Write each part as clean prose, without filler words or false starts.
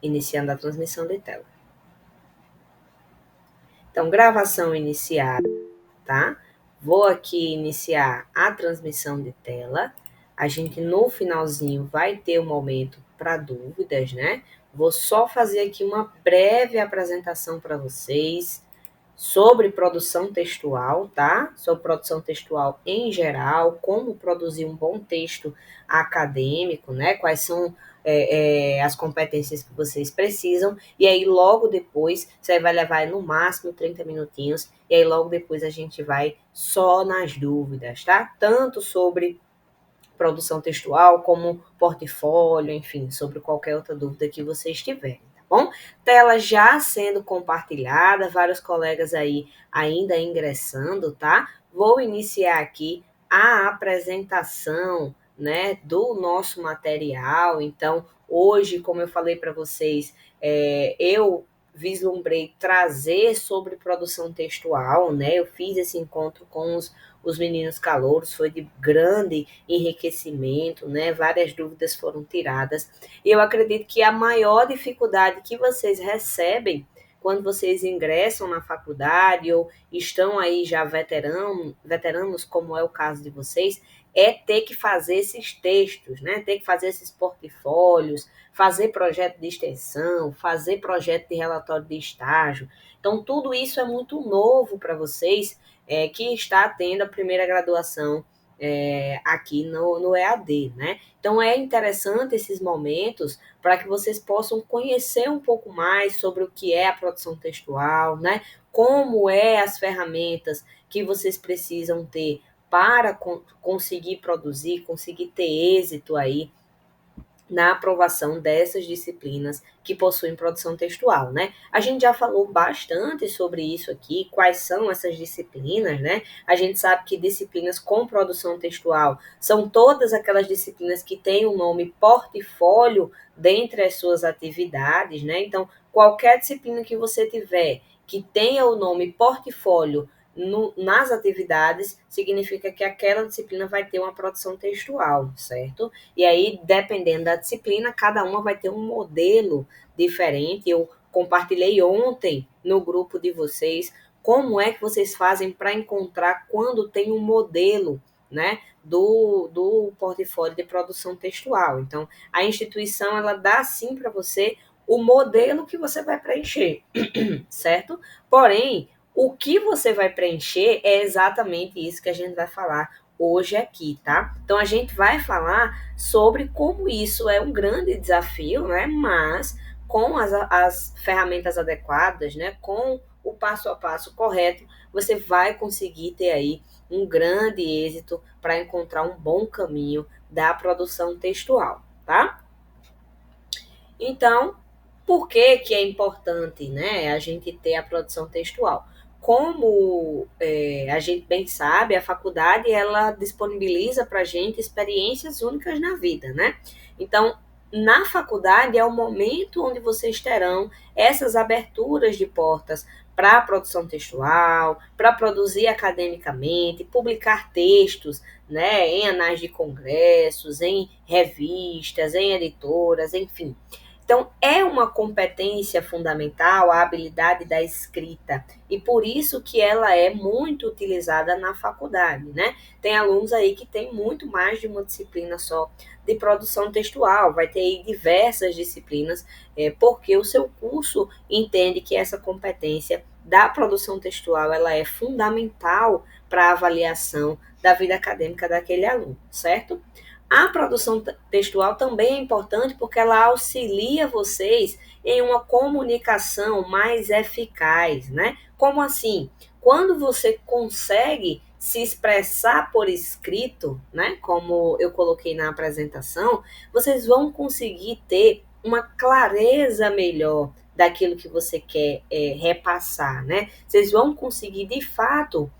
Iniciando a transmissão de tela. Então, gravação iniciada, tá? Vou aqui iniciar a transmissão de tela. A gente, no finalzinho, vai ter um momento para dúvidas, né? Vou só fazer aqui uma breve apresentação para vocês sobre produção textual, tá? Sobre produção textual em geral, como produzir um bom texto acadêmico, né? Quais são as competências que vocês precisam, e aí logo depois, você vai levar no máximo 30 minutinhos, e aí logo depois a gente vai só nas dúvidas, tá? Tanto sobre produção textual, como portfólio, enfim, sobre qualquer outra dúvida que vocês tiverem, tá bom? Tela já sendo compartilhada, vários colegas aí ainda ingressando, tá? Vou iniciar aqui a apresentação, né, do nosso material. Então, hoje, como eu falei para vocês, eu vislumbrei trazer sobre produção textual, né? Eu fiz esse encontro com os meninos calouros, foi de grande enriquecimento, né? Várias dúvidas foram tiradas. E eu acredito que a maior dificuldade que vocês recebem quando vocês ingressam na faculdade ou estão aí já veteranos, como é o caso de vocês, é ter que fazer esses textos, né? Ter que fazer esses portfólios, fazer projeto de extensão, fazer projeto de relatório de estágio. Então, tudo isso é muito novo para vocês, que está tendo a primeira graduação aqui no EAD, né? Então, é interessante esses momentos para que vocês possam conhecer um pouco mais sobre o que é a produção textual, né? Como as ferramentas que vocês precisam ter para conseguir produzir, conseguir ter êxito aí na aprovação dessas disciplinas que possuem produção textual, né? A gente já falou bastante sobre isso aqui, quais são essas disciplinas, né? A gente sabe que disciplinas com produção textual são todas aquelas disciplinas que têm o nome portfólio dentre as suas atividades, né? Então, qualquer disciplina que você tiver que tenha o nome portfólio nas atividades, significa que aquela disciplina vai ter uma produção textual, certo? E aí, dependendo da disciplina, cada uma vai ter um modelo diferente. Eu compartilhei ontem no grupo de vocês como é que vocês fazem para encontrar quando tem um modelo, né, do portfólio de produção textual. Então, a instituição, ela dá sim para você o modelo que você vai preencher, certo? Porém, o que você vai preencher é exatamente isso que a gente vai falar hoje aqui, tá? Então a gente vai falar sobre como isso é um grande desafio, né? Mas com as ferramentas adequadas, né? Com o passo a passo correto, você vai conseguir ter aí um grande êxito para encontrar um bom caminho da produção textual, tá? Então, por que que é importante, né, a gente ter a produção textual? Como a gente bem sabe, a faculdade ela disponibiliza para a gente experiências únicas na vida, né? Então, na faculdade é o momento onde vocês terão essas aberturas de portas para a produção textual, para produzir academicamente, publicar textos, né, em anais de congressos, em revistas, em editoras, enfim. Então, é uma competência fundamental a habilidade da escrita, e por isso que ela é muito utilizada na faculdade, né? Tem alunos aí que tem muito mais de uma disciplina só de produção textual, vai ter aí diversas disciplinas, porque o seu curso entende que essa competência da produção textual, ela é fundamental para a avaliação da vida acadêmica daquele aluno, certo? A produção textual também é importante porque ela auxilia vocês em uma comunicação mais eficaz, né? Como assim? Quando você consegue se expressar por escrito, né? Como eu coloquei na apresentação, vocês vão conseguir ter uma clareza melhor daquilo que você quer repassar, né? Vocês vão conseguir, de fato,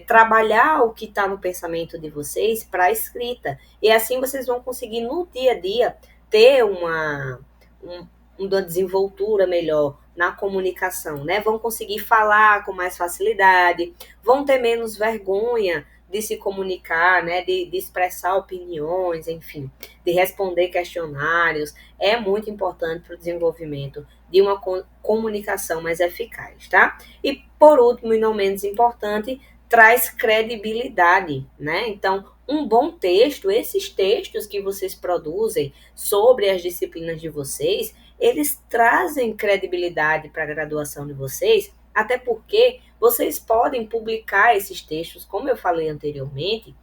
trabalhar o que está no pensamento de vocês para a escrita. E assim vocês vão conseguir, no dia a dia, ter uma desenvoltura melhor na comunicação, né? Vão conseguir falar com mais facilidade, vão ter menos vergonha de se comunicar, né, de expressar opiniões, enfim, de responder questionários, é muito importante para o desenvolvimento de uma comunicação mais eficaz, tá? E por último, e não menos importante, traz credibilidade, né? Então, um bom texto, esses textos que vocês produzem sobre as disciplinas de vocês, eles trazem credibilidade para a graduação de vocês, até porque vocês podem publicar esses textos, como eu falei anteriormente,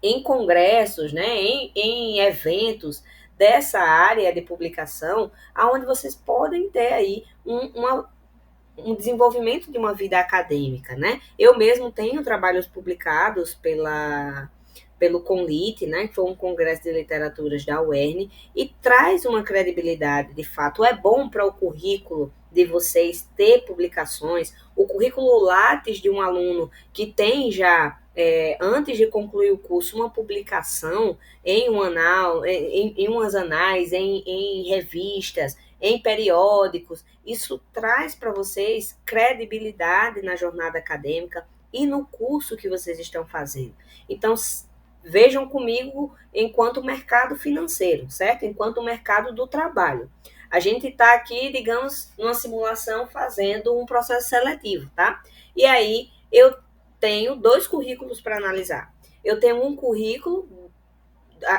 em congressos, né, em eventos dessa área de publicação, aonde vocês podem ter aí um desenvolvimento de uma vida acadêmica, né? Eu mesmo tenho trabalhos publicados pelo CONLIT, né, que foi um congresso de literaturas da UERN, e traz uma credibilidade, de fato. É bom para o currículo de vocês ter publicações, o currículo Lattes de um aluno que tem já, antes de concluir o curso, uma publicação em um anal, em umas anais, em revistas, em periódicos, isso traz para vocês credibilidade na jornada acadêmica e no curso que vocês estão fazendo. Então, vejam comigo enquanto mercado financeiro, certo? Enquanto mercado do trabalho. A gente está aqui, digamos, numa simulação fazendo um processo seletivo, tá? E aí eu tenho 2 currículos para analisar. Eu tenho um currículo,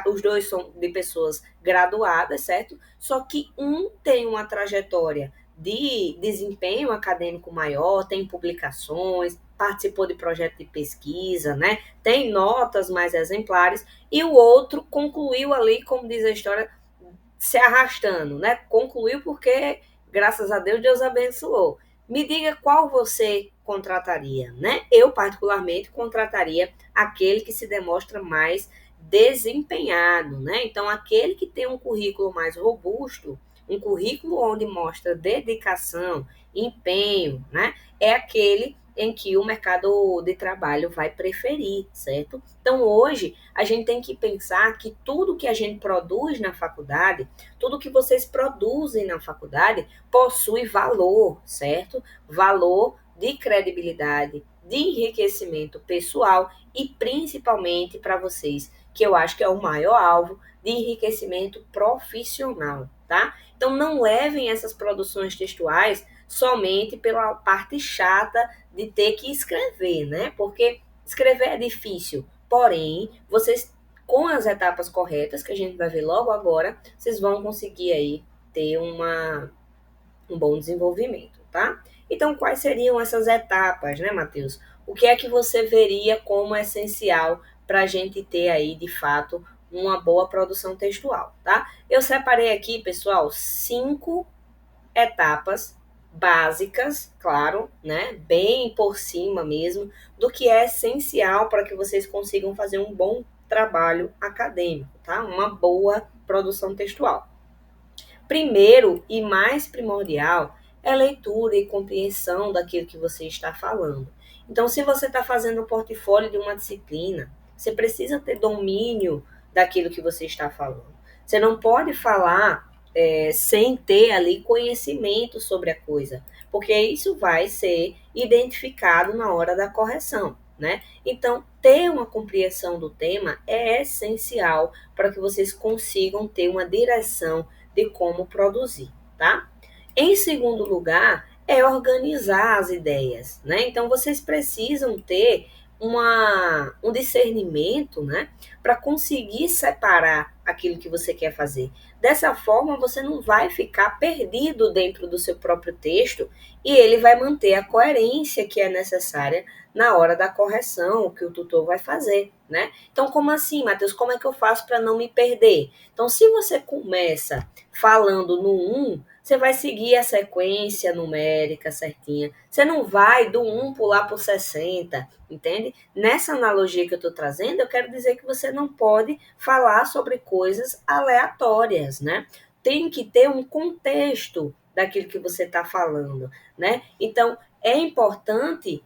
os 2 são de pessoas graduadas, certo? Só que um tem uma trajetória de desempenho acadêmico maior, tem publicações, participou de projeto de pesquisa, né? Tem notas mais exemplares, e o outro concluiu ali, como diz a história, se arrastando, né? Concluiu porque, graças a Deus, Deus abençoou. Me diga qual você contrataria, né? Eu, particularmente, contrataria aquele que se demonstra mais desempenhado, né? Então, aquele que tem um currículo mais robusto, um currículo onde mostra dedicação, empenho, né? É aquele em que o mercado de trabalho vai preferir, certo? Então, hoje, a gente tem que pensar que tudo que a gente produz na faculdade, tudo que vocês produzem na faculdade, possui valor, certo? Valor de credibilidade, de enriquecimento pessoal e principalmente para vocês, que eu acho que é o maior alvo, de enriquecimento profissional, tá? Então, não levem essas produções textuais somente pela parte chata de ter que escrever, né? Porque escrever é difícil, porém, vocês, com as etapas corretas, que a gente vai ver logo agora, vocês vão conseguir aí ter um bom desenvolvimento, tá? Então, quais seriam essas etapas, né, Matheus? O que é que você veria como essencial para a gente ter aí, de fato, uma boa produção textual, tá? Eu separei aqui, pessoal, 5 etapas básicas, claro, né? Bem por cima mesmo, do que é essencial para que vocês consigam fazer um bom trabalho acadêmico, tá? Uma boa produção textual. Primeiro e mais primordial é leitura e compreensão daquilo que você está falando. Então, se você está fazendo um portfólio de uma disciplina, você precisa ter domínio daquilo que você está falando. Você não pode falar sem ter ali conhecimento sobre a coisa, porque isso vai ser identificado na hora da correção, né? Então, ter uma compreensão do tema é essencial para que vocês consigam ter uma direção de como produzir, tá? Em segundo lugar, é organizar as ideias, né? Então, vocês precisam ter um discernimento, né? Para conseguir separar aquilo que você quer fazer. Dessa forma, você não vai ficar perdido dentro do seu próprio texto e ele vai manter a coerência que é necessária na hora da correção que o tutor vai fazer, né? Então, como assim, Matheus? Como é que eu faço para não me perder? Então, se você começa falando no 1, você vai seguir a sequência numérica certinha. Você não vai do 1 pular para o 60, entende? Nessa analogia que eu estou trazendo, eu quero dizer que você não pode falar sobre coisas aleatórias, né? Tem que ter um contexto daquilo que você está falando, né? Então, é importante,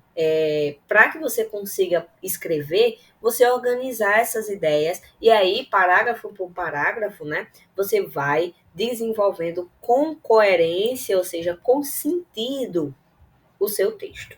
para que você consiga escrever, você organizar essas ideias e aí, parágrafo por parágrafo, né? Você vai desenvolvendo com coerência, ou seja, com sentido, o seu texto.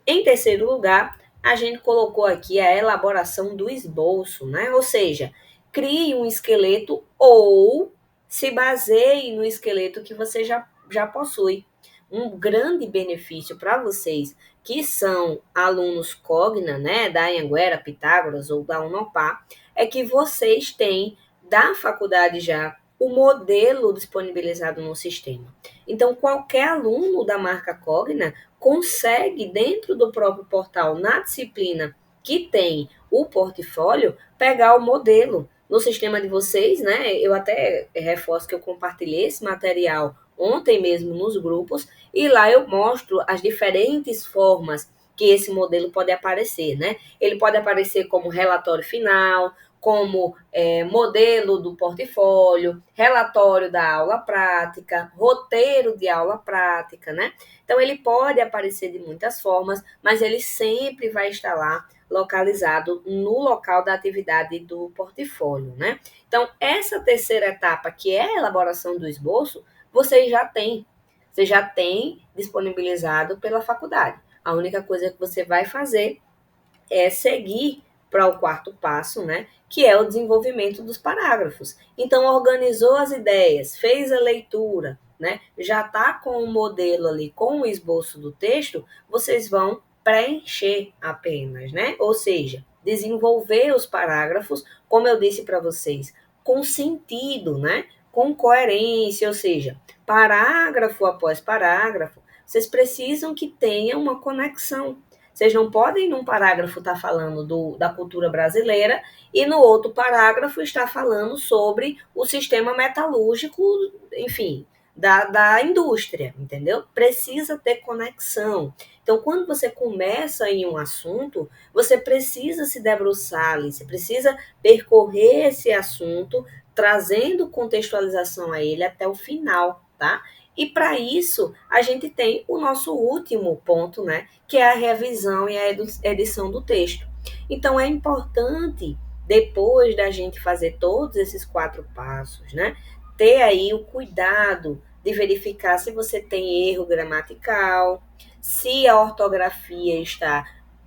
Em terceiro lugar, a gente colocou aqui a elaboração do esboço, né? Ou seja, crie um esqueleto ou se baseie no esqueleto que você já possui. Um grande benefício para vocês que são alunos Cogna, né, da Anhanguera, Pitágoras ou da Unopar, é que vocês têm da faculdade já o modelo disponibilizado no sistema. Então, qualquer aluno da marca Cogna consegue, dentro do próprio portal, na disciplina que tem o portfólio, pegar o modelo no sistema de vocês, né? Eu até reforço que eu compartilhei esse material ontem mesmo nos grupos, e lá eu mostro as diferentes formas que esse modelo pode aparecer, né? Ele pode aparecer como relatório final, como modelo do portfólio, relatório da aula prática, roteiro de aula prática, né? Então, ele pode aparecer de muitas formas, mas ele sempre vai estar lá localizado no local da atividade do portfólio, né? Então, essa terceira etapa, que é a elaboração do esboço, você já tem disponibilizado pela faculdade. A única coisa que você vai fazer é seguir para o quarto passo, né? Que é o desenvolvimento dos parágrafos. Então, organizou as ideias, fez a leitura, né? Já está com o modelo ali, com o esboço do texto, vocês vão preencher apenas, né? Ou seja, desenvolver os parágrafos, como eu disse para vocês, com sentido, né? Com coerência, ou seja, parágrafo após parágrafo, vocês precisam que tenha uma conexão. Vocês não podem, num parágrafo, estar falando da cultura brasileira e no outro parágrafo estar falando sobre o sistema metalúrgico, enfim, da indústria, entendeu? Precisa ter conexão. Então, quando você começa em um assunto, você precisa se debruçar ali, você precisa percorrer esse assunto, trazendo contextualização a ele até o final, tá? E para isso, a gente tem o nosso último ponto, né? Que é a revisão e a edição do texto. Então, é importante, depois da gente fazer todos esses 4 passos, né? Ter aí o cuidado de verificar se você tem erro gramatical, se a ortografia está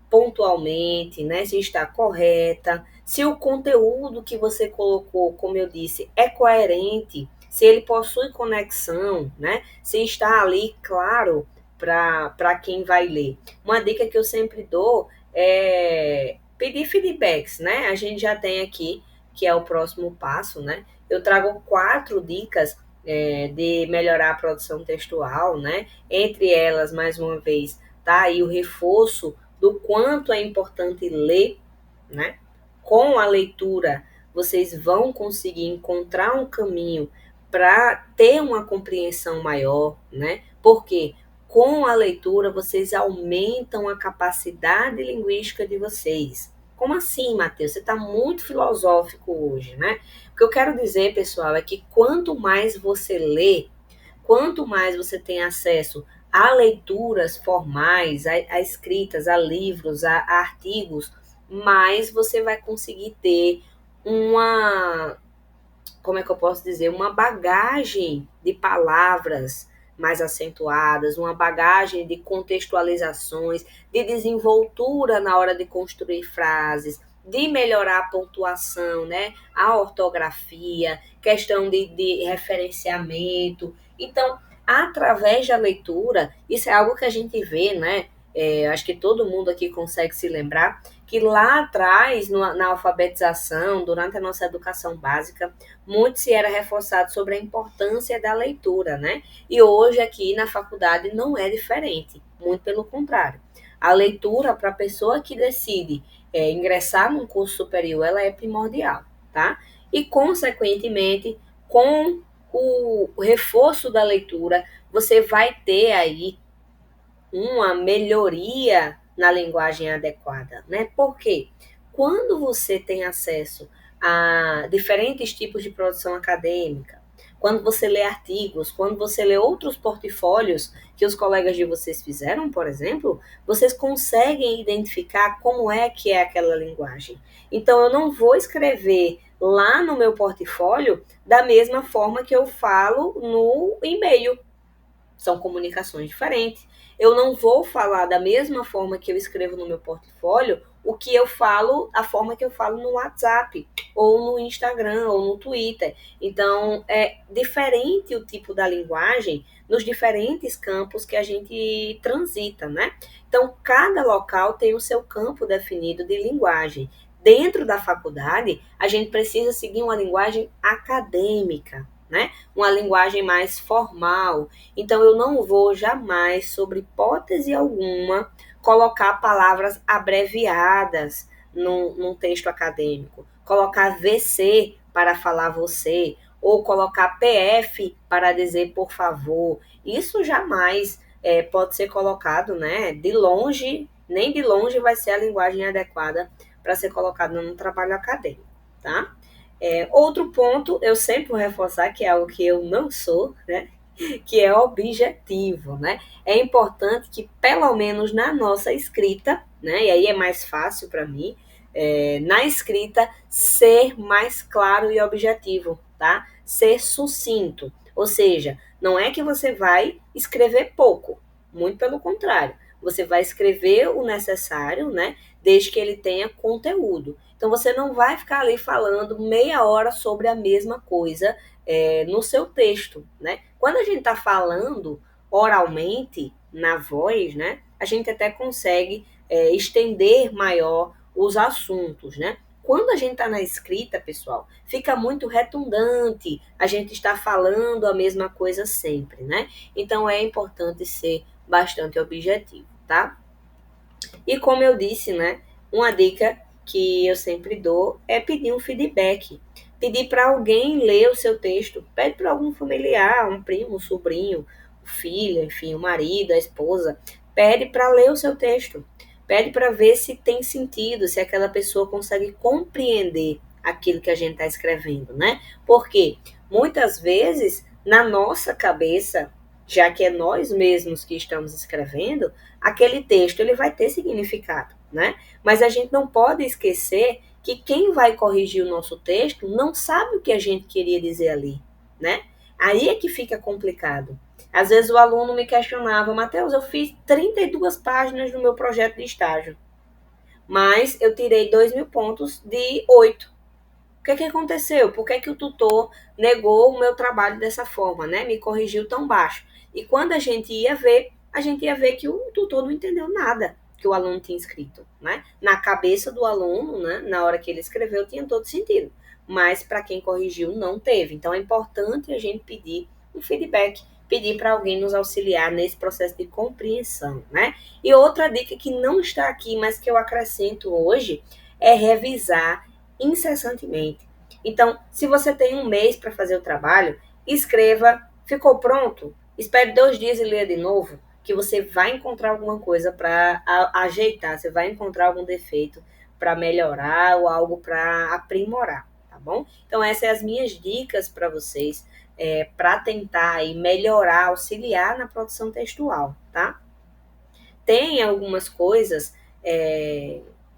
pontualmente, né? Se está correta, se o conteúdo que você colocou, como eu disse, é coerente, se ele possui conexão, né? Se está ali claro para quem vai ler. Uma dica que eu sempre dou é pedir feedbacks, né? A gente já tem aqui, que é o próximo passo, né? Eu trago 4 dicas de melhorar a produção textual, né? Entre elas, mais uma vez, tá aí o reforço do quanto é importante ler, né? Com a leitura, vocês vão conseguir encontrar um caminho para ter uma compreensão maior, né? Porque com a leitura vocês aumentam a capacidade linguística de vocês. Como assim, Matheus? Você está muito filosófico hoje, né? O que eu quero dizer, pessoal, é que quanto mais você lê, quanto mais você tem acesso a leituras formais, a escritas, a livros, a artigos, mais você vai conseguir ter uma, como é que eu posso dizer, uma bagagem de palavras mais acentuadas, uma bagagem de contextualizações, de desenvoltura na hora de construir frases, de melhorar a pontuação, né? A ortografia, questão de referenciamento. Então, através da leitura, isso é algo que a gente vê, né? Acho que todo mundo aqui consegue se lembrar que lá atrás, na alfabetização, durante a nossa educação básica, muito se era reforçado sobre a importância da leitura, né? E hoje aqui na faculdade não é diferente, muito pelo contrário. A leitura para a pessoa que decide ingressar num curso superior, ela é primordial, tá? E, consequentemente, com o reforço da leitura, você vai ter aí uma melhoria na linguagem adequada, né? Porque quando você tem acesso a diferentes tipos de produção acadêmica, quando você lê artigos, quando você lê outros portfólios que os colegas de vocês fizeram, por exemplo, vocês conseguem identificar como é que é aquela linguagem. Então, eu não vou escrever lá no meu portfólio da mesma forma que eu falo no e-mail. São comunicações diferentes. Eu não vou falar da mesma forma que eu escrevo no meu portfólio o que eu falo, a forma que eu falo no WhatsApp, ou no Instagram, ou no Twitter. Então, é diferente o tipo da linguagem nos diferentes campos que a gente transita, né? Então, cada local tem o seu campo definido de linguagem. Dentro da faculdade, a gente precisa seguir uma linguagem acadêmica, né? Uma linguagem mais formal. Então, eu não vou jamais, sobre hipótese alguma, colocar palavras abreviadas num texto acadêmico, colocar VC para falar você, ou colocar PF para dizer por favor. Isso jamais pode ser colocado, né? De longe, nem de longe vai ser a linguagem adequada para ser colocada num trabalho acadêmico, tá? Outro ponto, eu sempre vou reforçar que é algo que eu não sou, né? Que é objetivo, né? É importante que, pelo menos na nossa escrita, né? E aí é mais fácil para mim, na escrita, ser mais claro e objetivo, tá? Ser sucinto. Ou seja, não é que você vai escrever pouco, muito pelo contrário. Você vai escrever o necessário, né? Desde que ele tenha conteúdo. Então, você não vai ficar ali falando meia hora sobre a mesma coisa no seu texto, né? Quando a gente está falando oralmente, na voz, né? A gente até consegue estender maior os assuntos, né? Quando a gente está na escrita, pessoal, fica muito redundante, a gente está falando a mesma coisa sempre, né? Então é importante ser bastante objetivo, tá? E como eu disse, né, uma dica que eu sempre dou é pedir um feedback. Pedir para alguém ler o seu texto. Pede para algum familiar, um primo, um sobrinho, o filho, enfim, o marido, a esposa. Pede para ler o seu texto. Pede para ver se tem sentido, se aquela pessoa consegue compreender aquilo que a gente está escrevendo, né? Porque muitas vezes, na nossa cabeça, já que é nós mesmos que estamos escrevendo, aquele texto ele vai ter significado, né? Mas a gente não pode esquecer que quem vai corrigir o nosso texto não sabe o que a gente queria dizer ali, né? Aí é que fica complicado. Às vezes o aluno me questionava, Matheus, eu fiz 32 páginas no meu projeto de estágio, mas eu tirei 2.000 pontos de 8. O que é que aconteceu? Por que é que o tutor negou o meu trabalho dessa forma, né? Me corrigiu tão baixo. E quando a gente ia ver que o tutor não entendeu nada que o aluno tinha escrito, né? Na cabeça do aluno, né? Na hora que ele escreveu, tinha todo sentido. Mas para quem corrigiu, não teve. Então é importante a gente pedir um feedback, pedir para alguém nos auxiliar nesse processo de compreensão, né? E outra dica que não está aqui, mas que eu acrescento hoje, é revisar incessantemente. Então, se você tem um mês para fazer o trabalho, escreva, ficou pronto? Espere 2 dias e leia de novo, que você vai encontrar alguma coisa para ajeitar, você vai encontrar algum defeito para melhorar ou algo para aprimorar, tá bom? Então, essas são as minhas dicas para vocês, para tentar aí melhorar, auxiliar na produção textual, tá? Tem algumas coisas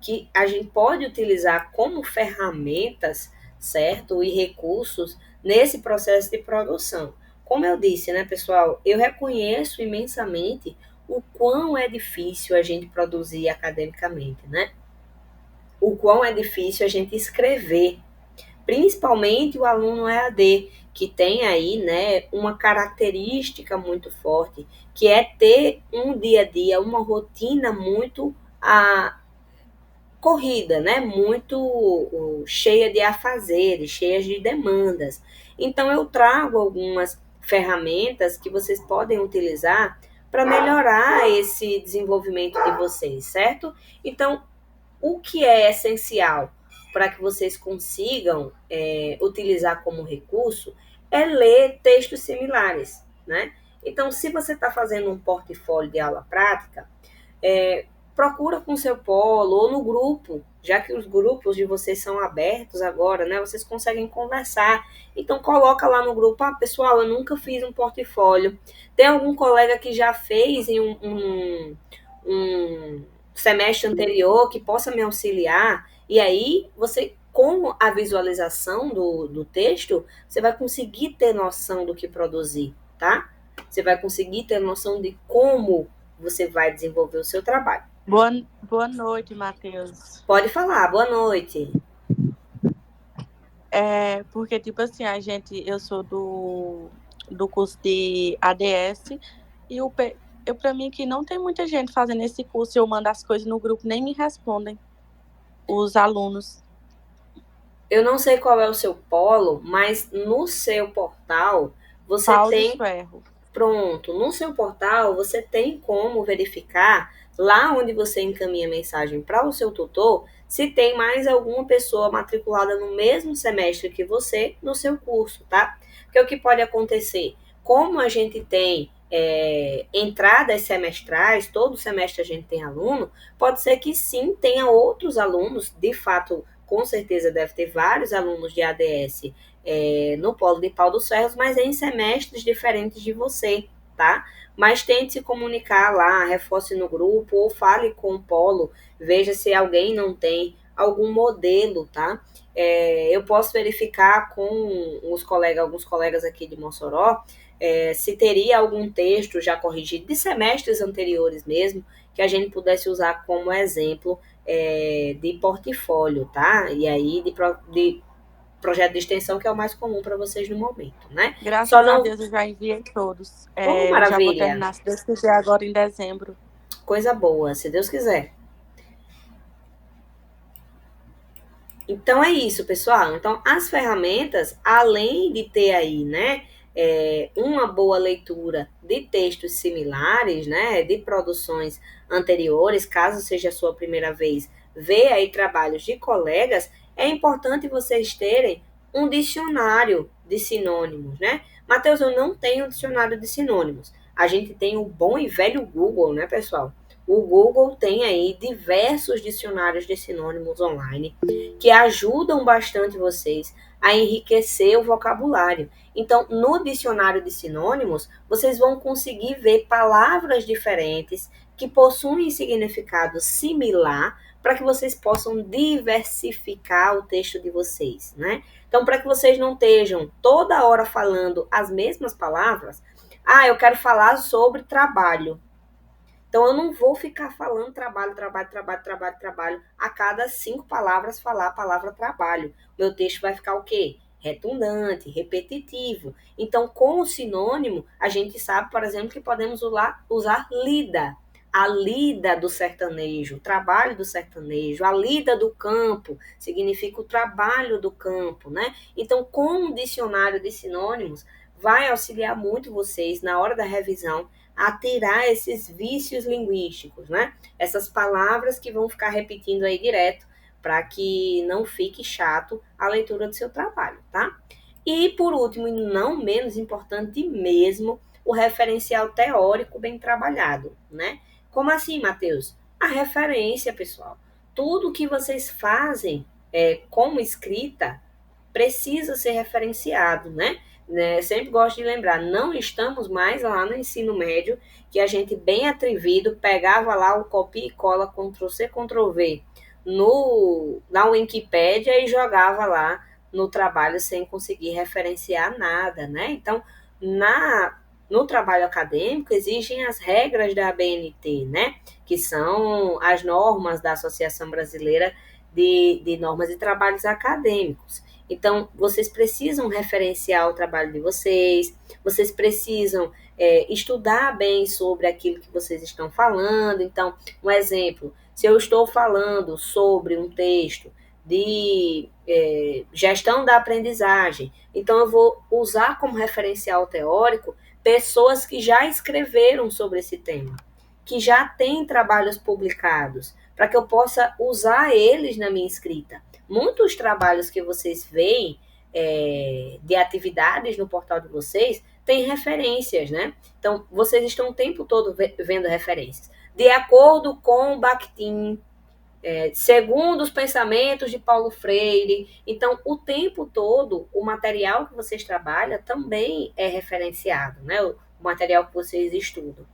que a gente pode utilizar como ferramentas, certo? E recursos nesse processo de produção. Como eu disse, né, pessoal, eu reconheço imensamente o quão é difícil a gente produzir academicamente, né? O quão é difícil a gente escrever, principalmente o aluno EAD, que tem aí, né, uma característica muito forte, que é ter um dia a dia, uma rotina muito corrida, né? Muito cheia de afazeres, cheia de demandas. Então, eu trago algumas ferramentas que vocês podem utilizar para melhorar esse desenvolvimento de vocês, certo? Então, o que é essencial para que vocês consigam utilizar como recurso é ler textos similares, né? Então, se você está fazendo um portfólio de aula prática, procura com seu polo ou no grupo, já que os grupos de vocês são abertos agora, né? Vocês conseguem conversar. Então coloca lá no grupo, pessoal, eu nunca fiz um portfólio. Tem algum colega que já fez em um semestre anterior que possa me auxiliar? E aí você, com a visualização do texto, você vai conseguir ter noção do que produzir, tá? Você vai conseguir ter noção de como você vai desenvolver o seu trabalho. Boa noite, Matheus. Pode falar, boa noite. Porque, tipo assim, eu sou do curso de ADS e para mim que não tem muita gente fazendo esse curso, eu mando as coisas no grupo, nem me respondem os alunos. Eu não sei qual é o seu polo, mas no seu portal você Pau dos tem. ferros. Pronto, no seu portal você tem como verificar lá onde você encaminha a mensagem para o seu tutor se tem mais alguma pessoa matriculada no mesmo semestre que você no seu curso, tá? Porque o que pode acontecer, como a gente tem entradas semestrais, todo semestre a gente tem aluno, pode ser que sim tenha outros alunos, de fato, com certeza deve ter vários alunos de ADS no polo de Pau dos Ferros, mas em semestres diferentes de você, tá? Mas tente se comunicar lá, reforce no grupo ou fale com o polo, veja se alguém não tem algum modelo, tá? Eu posso verificar com alguns colegas aqui de Mossoró, se teria algum texto já corrigido de semestres anteriores mesmo, que a gente pudesse usar como exemplo de portfólio, tá? E aí de projeto de extensão, que é o mais comum para vocês no momento, né? Só Graças a não. Deus eu já enviei todos. Oh, Eu já vou maravilha! terminar, se Deus quiser, agora em dezembro. Coisa boa, se Deus quiser. Então é isso, pessoal. Então, as ferramentas, além de ter aí, né, uma boa leitura de textos similares, né, de produções anteriores, caso seja a sua primeira vez, ver aí trabalhos de colegas, é importante vocês terem um dicionário de sinônimos, né? Matheus, eu não tenho um dicionário de sinônimos. A gente tem o bom e velho Google, né, pessoal? O Google tem aí diversos dicionários de sinônimos online que ajudam bastante vocês a enriquecer o vocabulário. Então, no dicionário de sinônimos, vocês vão conseguir ver palavras diferentes que possuem significado similar para que vocês possam diversificar o texto de vocês, né? Então, para que vocês não estejam toda hora falando as mesmas palavras, eu quero falar sobre trabalho. Então, eu não vou ficar falando trabalho, trabalho, trabalho, trabalho, trabalho. A cada 5 palavras, falar a palavra trabalho. Meu texto vai ficar o quê? Redundante, repetitivo. Então, com o sinônimo, a gente sabe, por exemplo, que podemos usar lida. A lida do sertanejo, o trabalho do sertanejo, a lida do campo, significa o trabalho do campo, né? Então, com o dicionário de sinônimos, vai auxiliar muito vocês na hora da revisão a tirar esses vícios linguísticos, né? Essas palavras que vão ficar repetindo aí direto, para que não fique chato a leitura do seu trabalho, tá? E por último, e não menos importante mesmo, o referencial teórico bem trabalhado, né? Como assim, Matheus? A referência, pessoal. Tudo que vocês fazem como escrita precisa ser referenciado, né? Sempre gosto de lembrar, não estamos mais lá no ensino médio, que a gente bem atrevido pegava lá o copia e cola, Ctrl+C, Ctrl+V na Wikipédia e jogava lá no trabalho sem conseguir referenciar nada, né? Então, no trabalho acadêmico existem as regras da ABNT, né? Que são as normas da Associação Brasileira de Normas e Trabalhos Acadêmicos. Então, vocês precisam referenciar o trabalho de vocês precisam estudar bem sobre aquilo que vocês estão falando. Então, um exemplo, se eu estou falando sobre um texto de gestão da aprendizagem, então eu vou usar como referencial teórico pessoas que já escreveram sobre esse tema, que já têm trabalhos publicados, para que eu possa usar eles na minha escrita. Muitos trabalhos que vocês veem de atividades no portal de vocês têm referências, né? Então, vocês estão o tempo todo vendo referências. De acordo com Bakhtin, segundo os pensamentos de Paulo Freire. Então, o tempo todo, o material que vocês trabalham também é referenciado, né? O material que vocês estudam.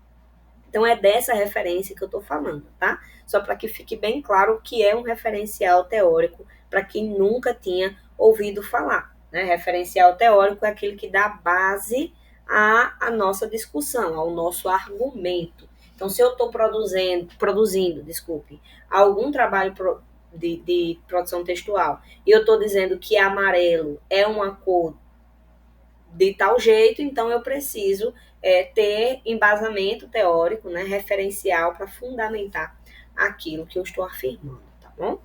Então, é dessa referência que eu estou falando, tá? Só para que fique bem claro o que é um referencial teórico, para quem nunca tinha ouvido falar, né? Referencial teórico é aquele que dá base à nossa discussão, ao nosso argumento. Então, se eu estou produzindo, algum trabalho de produção textual e eu estou dizendo que amarelo é uma cor de tal jeito, então eu preciso ter embasamento teórico, né, referencial para fundamentar aquilo que eu estou afirmando, tá bom?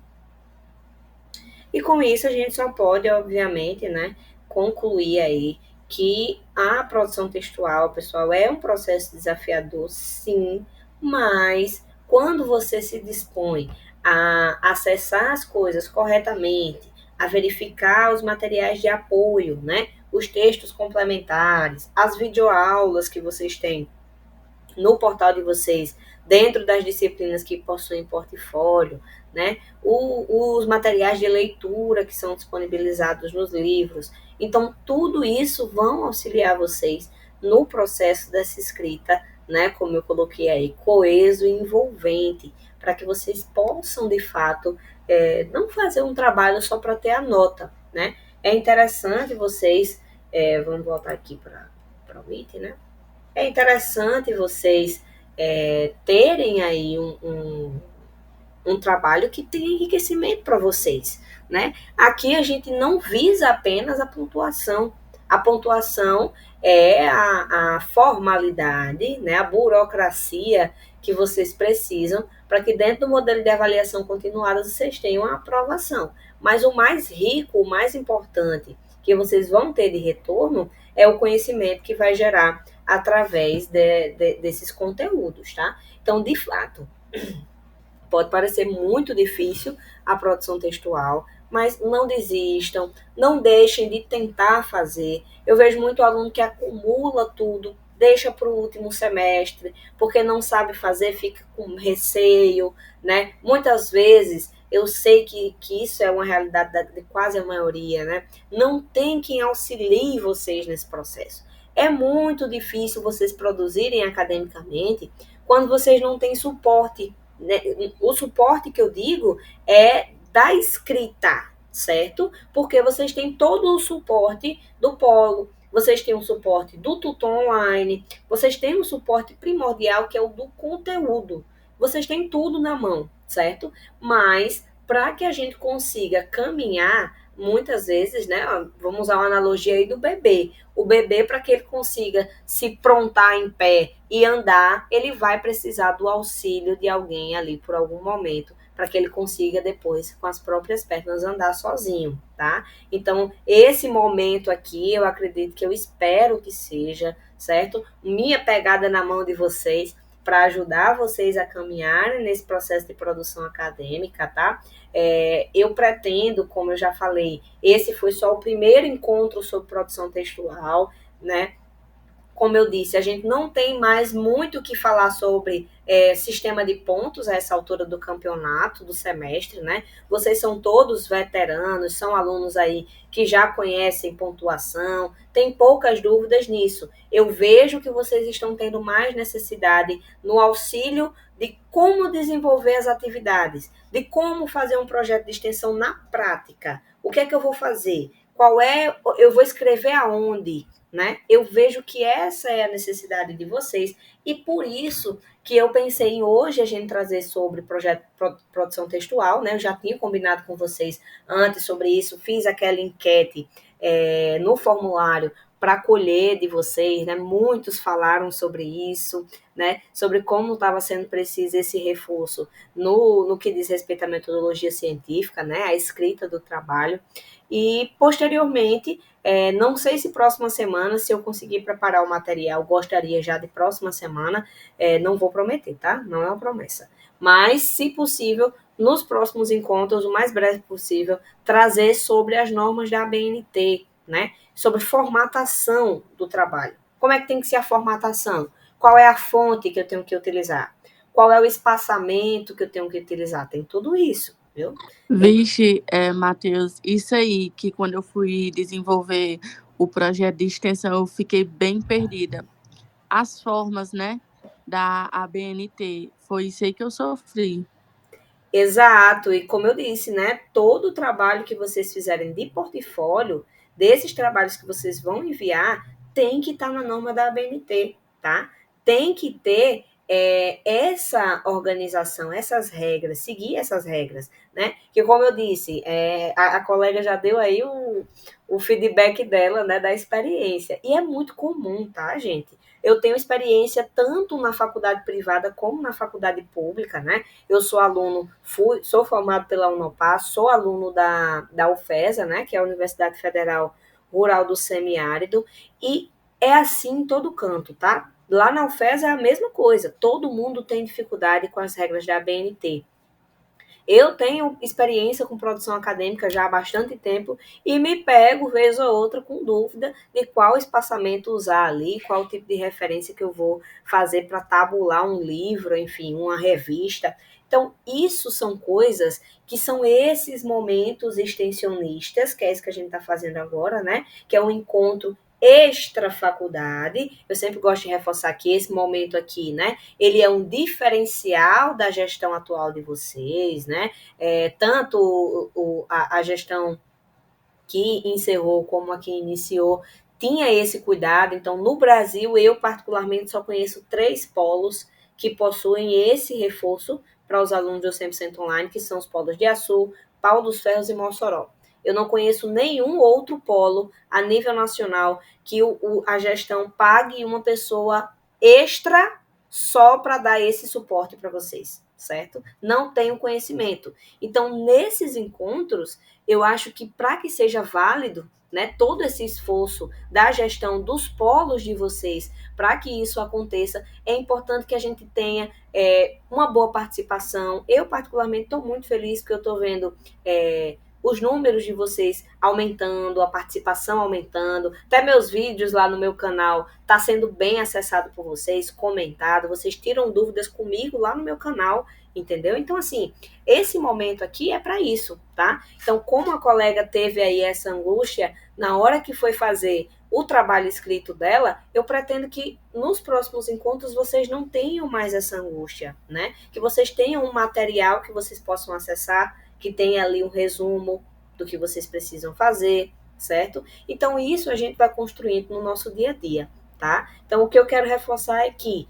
E com isso a gente só pode, obviamente, né, concluir aí que a produção textual, pessoal, é um processo desafiador, sim, mas quando você se dispõe a acessar as coisas corretamente, a verificar os materiais de apoio, né, os textos complementares, as videoaulas que vocês têm no portal de vocês, dentro das disciplinas que possuem portfólio, né? Os materiais de leitura que são disponibilizados nos livros. Então, tudo isso vão auxiliar vocês no processo dessa escrita, né? Como eu coloquei aí, coeso e envolvente, para que vocês possam, de fato, não fazer um trabalho só para ter a nota, né? É interessante vocês, vamos voltar aqui para o Meet, né? É interessante vocês terem aí um trabalho que tem enriquecimento para vocês, né? Aqui a gente não visa apenas a pontuação. A pontuação é a formalidade, né? A burocracia que vocês precisam para que dentro do modelo de avaliação continuada vocês tenham a aprovação. Mas o mais rico, o mais importante que vocês vão ter de retorno é o conhecimento que vai gerar através desses conteúdos, tá? Então, de fato, pode parecer muito difícil a produção textual, mas não desistam, não deixem de tentar fazer. Eu vejo muito aluno que acumula tudo, deixa para o último semestre, porque não sabe fazer, fica com receio, né? Muitas vezes, eu sei que isso é uma realidade de quase a maioria, né? Não tem quem auxilie vocês nesse processo. É muito difícil vocês produzirem academicamente quando vocês não têm suporte, né? O suporte que eu digo é da escrita, certo? Porque vocês têm todo o suporte do polo, vocês têm o suporte do tutor online, vocês têm o suporte primordial que é o do conteúdo. Vocês têm tudo na mão, certo? Mas para que a gente consiga caminhar, muitas vezes, né? Vamos usar uma analogia aí do bebê. O bebê, para que ele consiga se prontar em pé e andar, ele vai precisar do auxílio de alguém ali por algum momento, para que ele consiga depois, com as próprias pernas, andar sozinho, tá? Então, esse momento aqui, eu acredito que eu espero que seja, certo? Minha pegada na mão de vocês para ajudar vocês a caminharem nesse processo de produção acadêmica, tá? Eu pretendo, como eu já falei, esse foi só o primeiro encontro sobre produção textual, né? Como eu disse, a gente não tem mais muito o que falar sobre sistema de pontos a essa altura do campeonato, do semestre, né? Vocês são todos veteranos, são alunos aí que já conhecem pontuação, tem poucas dúvidas nisso. Eu vejo que vocês estão tendo mais necessidade no auxílio de como desenvolver as atividades, de como fazer um projeto de extensão na prática. O que é que eu vou fazer? Eu vou escrever aonde? Né? Eu vejo que essa é a necessidade de vocês e por isso que eu pensei em hoje a gente trazer sobre produção textual, né? Eu já tinha combinado com vocês antes sobre isso, fiz aquela enquete no formulário para colher de vocês, né? Muitos falaram sobre isso, né? Sobre como estava sendo preciso esse reforço no que diz respeito à metodologia científica, né? A escrita do trabalho. E posteriormente, não sei se próxima semana, se eu conseguir preparar o material, gostaria já de próxima semana, não vou prometer, tá? Não é uma promessa. Mas, se possível, nos próximos encontros, o mais breve possível, trazer sobre as normas da ABNT, né? Sobre formatação do trabalho. Como é que tem que ser a formatação? Qual é a fonte que eu tenho que utilizar? Qual é o espaçamento que eu tenho que utilizar? Tem tudo isso, viu? Vixe, Matheus, isso aí que quando eu fui desenvolver o projeto de extensão, eu fiquei bem perdida. As formas, né, da ABNT, foi isso aí que eu sofri. Exato, e como eu disse, né, todo o trabalho que vocês fizerem de portfólio, desses trabalhos que vocês vão enviar, tem que estar na norma da ABNT, tá? Tem que ter essa organização, essas regras, seguir essas regras, né? Que, como eu disse, a colega já deu aí o feedback dela, né, da experiência. E é muito comum, tá, gente? Eu tenho experiência tanto na faculdade privada como na faculdade pública, né? Eu sou aluno, sou formado pela Unopar, sou aluno da UFESA, né, que é a Universidade Federal Rural do Semiárido, e é assim em todo canto, tá? Lá na UFESA é a mesma coisa, todo mundo tem dificuldade com as regras da ABNT. Eu tenho experiência com produção acadêmica já há bastante tempo e me pego, vez ou outra, com dúvida de qual espaçamento usar ali, qual tipo de referência que eu vou fazer para tabular um livro, enfim, uma revista. Então, isso são coisas que são esses momentos extensionistas, que é isso que a gente está fazendo agora, né? Que é um encontro extra-faculdade. Eu sempre gosto de reforçar que esse momento aqui, né, ele é um diferencial da gestão atual de vocês, né? Tanto a gestão que encerrou como a que iniciou tinha esse cuidado. Então, no Brasil, eu particularmente só conheço 3 polos que possuem esse reforço para os alunos do 100% online, que são os polos de Açu, Pau dos Ferros e Mossoró. Eu não conheço nenhum outro polo a nível nacional que a gestão pague uma pessoa extra só para dar esse suporte para vocês, certo? Não tenho conhecimento. Então, nesses encontros, eu acho que para que seja válido, né, todo esse esforço da gestão dos polos de vocês, para que isso aconteça, é importante que a gente tenha uma boa participação. Eu, particularmente, estou muito feliz porque eu estou vendo os números de vocês aumentando, a participação aumentando, até meus vídeos lá no meu canal tá sendo bem acessado por vocês, comentado, vocês tiram dúvidas comigo lá no meu canal, entendeu? Então, assim, esse momento aqui é para isso, tá? Então, como a colega teve aí essa angústia, na hora que foi fazer o trabalho escrito dela, eu pretendo que nos próximos encontros vocês não tenham mais essa angústia, né? Que vocês tenham um material que vocês possam acessar, que tenha ali um resumo do que vocês precisam fazer, certo? Então, isso a gente vai construindo no nosso dia a dia, tá? Então, o que eu quero reforçar é que,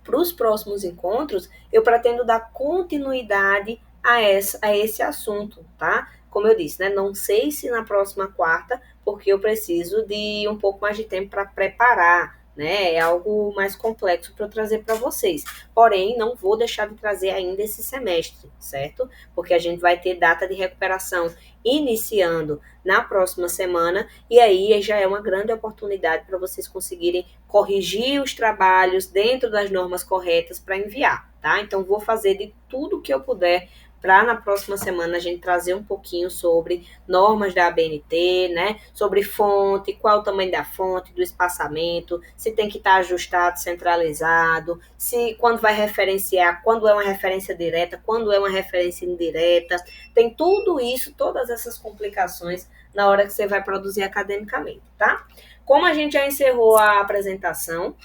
para os próximos encontros, eu pretendo dar continuidade a esse assunto, tá? Como eu disse, né? Não sei se na próxima quarta, porque eu preciso de um pouco mais de tempo para preparar, né? É algo mais complexo para eu trazer para vocês. Porém, não vou deixar de trazer ainda esse semestre, certo? Porque a gente vai ter data de recuperação iniciando na próxima semana, e aí já é uma grande oportunidade para vocês conseguirem corrigir os trabalhos dentro das normas corretas para enviar, tá? Então, vou fazer de tudo que eu puder para na próxima semana a gente trazer um pouquinho sobre normas da ABNT, né? Sobre fonte, qual o tamanho da fonte, do espaçamento, se tem que estar ajustado, centralizado, se quando vai referenciar, quando é uma referência direta, quando é uma referência indireta. Tem tudo isso, todas essas complicações na hora que você vai produzir academicamente, tá? Como a gente já encerrou a apresentação,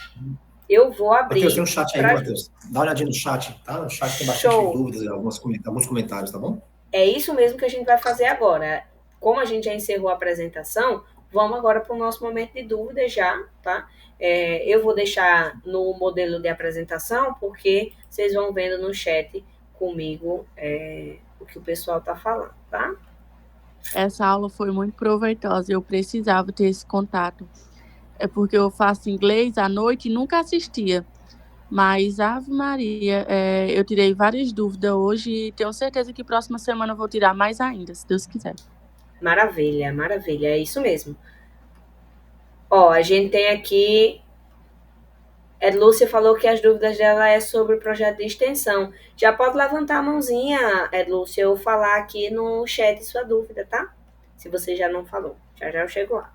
eu vou abrir. Matheus, tem um chat aí, Matheus. Dá uma olhadinha no chat, tá? No chat tem bastante dúvidas, alguns comentários, tá bom? É isso mesmo que a gente vai fazer agora. Como a gente já encerrou a apresentação, vamos agora para o nosso momento de dúvidas já, tá? Eu vou deixar no modelo de apresentação, porque vocês vão vendo no chat comigo o que o pessoal está falando, tá? Essa aula foi muito proveitosa, eu precisava ter esse contato. É porque eu faço inglês à noite e nunca assistia. Mas, Ave Maria, eu tirei várias dúvidas hoje e tenho certeza que próxima semana eu vou tirar mais ainda, se Deus quiser. Maravilha, maravilha, é isso mesmo. Ó, a gente tem aqui... Lúcia falou que as dúvidas dela é sobre o projeto de extensão. Já pode levantar a mãozinha, Lúcia, ou falar aqui no chat sua dúvida, tá? Se você já não falou. Já eu chego lá.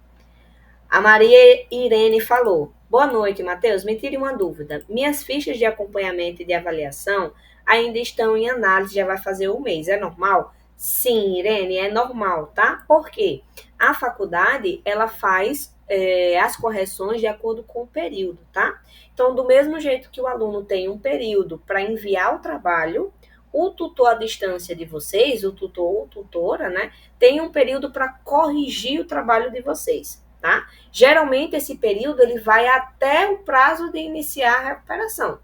A Maria Irene falou: boa noite, Matheus. Me tire uma dúvida. Minhas fichas de acompanhamento e de avaliação ainda estão em análise, já vai fazer um mês. É normal? Sim, Irene, é normal, tá? Por quê? A faculdade, ela faz as correções de acordo com o período, tá? Então, do mesmo jeito que o aluno tem um período para enviar o trabalho, o tutor à distância de vocês, o tutor ou tutora, né, tem um período para corrigir o trabalho de vocês. tá? Geralmente, esse período ele vai até o prazo de iniciar a recuperação.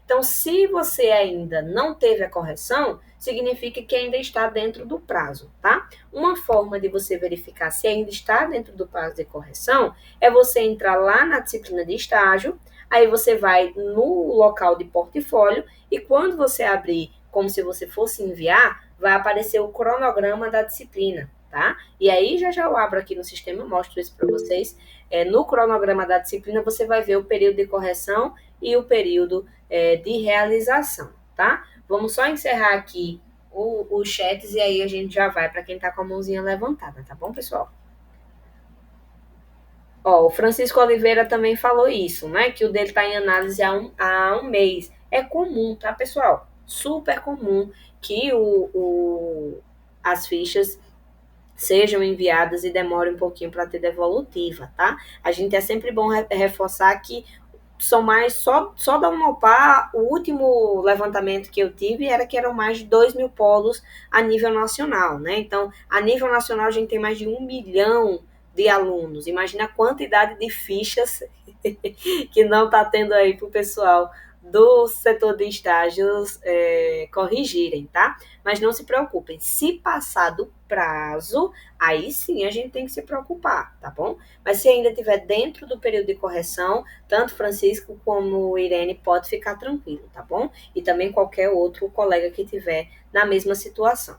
Então, se você ainda não teve a correção, significa que ainda está dentro do prazo, tá? Uma forma de você verificar se ainda está dentro do prazo de correção é você entrar lá na disciplina de estágio, aí você vai no local de portfólio e quando você abrir, como se você fosse enviar, vai aparecer o cronograma da disciplina, tá? E aí já eu abro aqui no sistema, mostro isso para vocês. No cronograma da disciplina você vai ver o período de correção e o período de realização, tá? Vamos só encerrar aqui os chats e aí a gente já vai para quem está com a mãozinha levantada, tá bom, pessoal? Ó, o Francisco Oliveira também falou isso, né? Que o dele está em análise há um mês. É comum, tá, pessoal? Super comum que as fichas sejam enviadas e demore um pouquinho para ter devolutiva, tá? A gente é sempre bom reforçar que são mais, só da Unopar, o último levantamento que eu tive era que eram mais de 2.000 polos a nível nacional, né? Então, a nível nacional, a gente tem mais de 1 milhão de alunos. Imagina a quantidade de fichas que não está tendo aí para o pessoal do setor de estágios corrigirem, tá? Mas não se preocupem, se passar do prazo, aí sim a gente tem que se preocupar, tá bom? Mas se ainda estiver dentro do período de correção, tanto Francisco como Irene pode ficar tranquilo, tá bom? E também qualquer outro colega que tiver na mesma situação.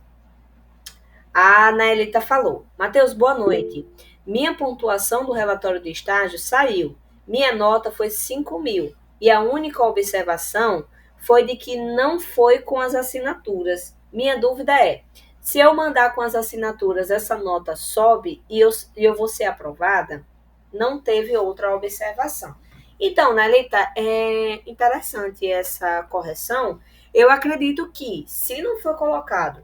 A Anaelita falou, Matheus, boa noite. Minha pontuação do relatório de estágio saiu. Minha nota foi 5.000. E a única observação foi de que não foi com as assinaturas. Minha dúvida é, se eu mandar com as assinaturas, essa nota sobe e eu vou ser aprovada? Não teve outra observação. Então, Naelita, é interessante essa correção. Eu acredito que, se não for colocado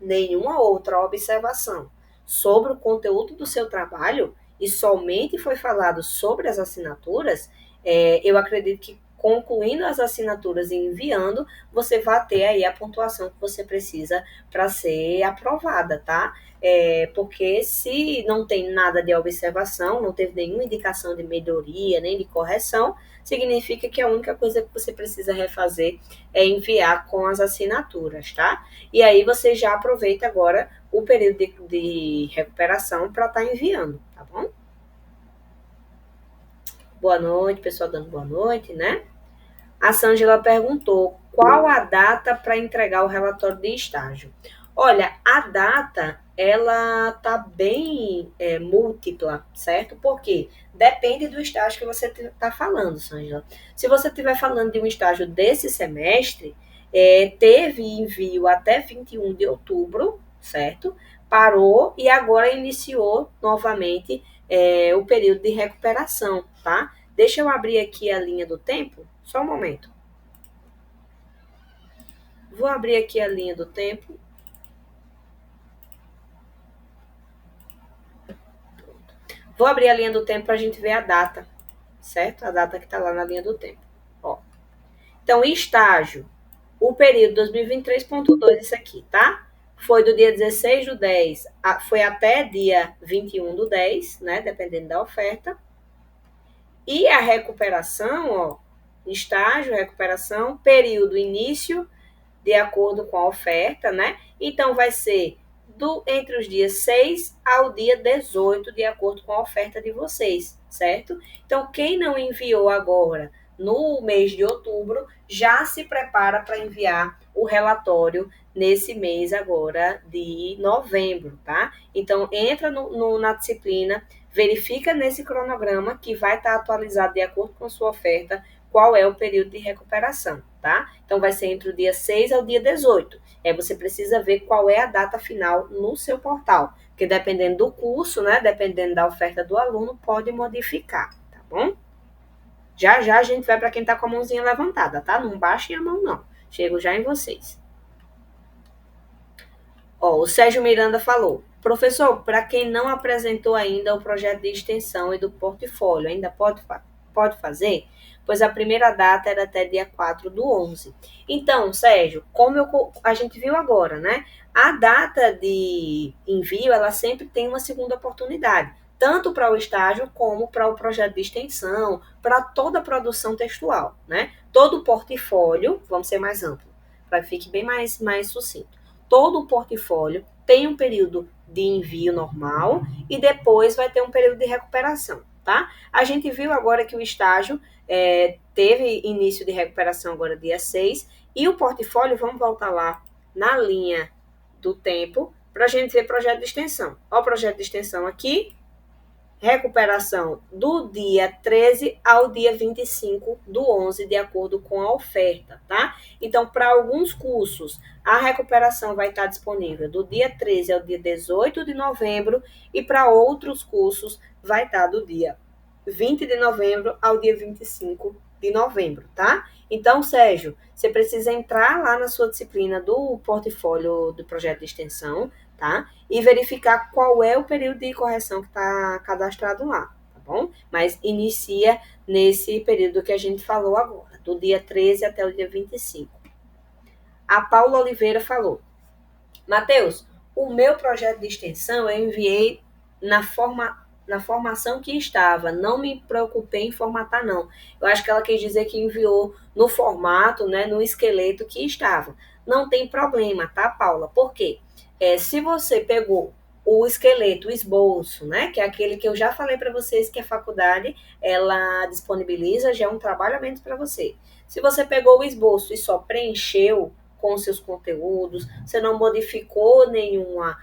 nenhuma outra observação sobre o conteúdo do seu trabalho e somente foi falado sobre as assinaturas, eu acredito que concluindo as assinaturas e enviando, você vai ter aí a pontuação que você precisa para ser aprovada, tá? Porque se não tem nada de observação, não teve nenhuma indicação de melhoria, nem de correção, significa que a única coisa que você precisa refazer é enviar com as assinaturas, tá? E aí você já aproveita agora o período de recuperação para estar enviando, tá bom? Boa noite, pessoal dando boa noite, né? A Sângela perguntou qual a data para entregar o relatório de estágio. Olha, a data, ela tá bem múltipla, certo? Porque depende do estágio que você está falando, Sângela. Se você estiver falando de um estágio desse semestre, teve envio até 21 de outubro, certo? Parou e agora iniciou novamente o período de recuperação, tá? Deixa eu abrir aqui a linha do tempo, só um momento. Vou abrir aqui a linha do tempo. Vou abrir a linha do tempo para a gente ver a data, certo? A data que está lá na linha do tempo. Ó. Então, estágio, o período 2023.2, isso aqui, tá? Foi do dia 16 do 10, foi até dia 21 do 10, né? Dependendo da oferta. E a recuperação, ó, estágio, recuperação, período, início, de acordo com a oferta, né? Então, vai ser entre os dias 6 ao dia 18, de acordo com a oferta de vocês, certo? Então, quem não enviou agora no mês de outubro, já se prepara para enviar o relatório nesse mês agora de novembro, tá? Então, entra na disciplina, verifica nesse cronograma que vai estar atualizado de acordo com a sua oferta, qual é o período de recuperação, tá? Então, vai ser entre o dia 6 ao dia 18. Você precisa ver qual é a data final no seu portal, porque dependendo do curso, né, dependendo da oferta do aluno, pode modificar, tá bom? Já a gente vai para quem está com a mãozinha levantada, tá? Não baixem a mão, não. Chego já em vocês. Ó, o Sérgio Miranda falou, professor, para quem não apresentou ainda o projeto de extensão e do portfólio, ainda pode fazer? Pois a primeira data era até dia 4 do 11. Então, Sérgio, como a gente viu agora, né? A data de envio, ela sempre tem uma segunda oportunidade. tanto para o estágio como para o projeto de extensão, para toda a produção textual, né? Todo o portfólio, vamos ser mais amplo, para que fique bem mais sucinto. Todo o portfólio tem um período de envio normal e depois vai ter um período de recuperação, tá? A gente viu agora que o estágio teve início de recuperação agora dia 6 e o portfólio, vamos voltar lá na linha do tempo para a gente ver projeto de extensão. Olha o projeto de extensão aqui, recuperação do dia 13 ao dia 25 do 11, de acordo com a oferta, tá? Então, para alguns cursos, a recuperação vai estar disponível do dia 13 ao dia 18 de novembro e para outros cursos vai estar do dia 20 de novembro ao dia 25 de novembro, tá? Então, Sérgio, você precisa entrar lá na sua disciplina do portfólio do projeto de extensão, tá? E verificar qual é o período de correção que está cadastrado lá, tá bom? Mas inicia nesse período que a gente falou agora, do dia 13 até o dia 25. A Paula Oliveira falou: Matheus, o meu projeto de extensão eu enviei na formação que estava, não me preocupei em formatar, não. Eu acho que ela quis dizer que enviou no formato, né, no esqueleto que estava. Não tem problema, tá, Paula? Por quê? Se você pegou o esqueleto, o esboço, né, que é aquele que eu já falei para vocês que a faculdade ela disponibiliza, já é um trabalho a menos para você. Se você pegou o esboço e só preencheu com seus conteúdos, você não modificou nenhuma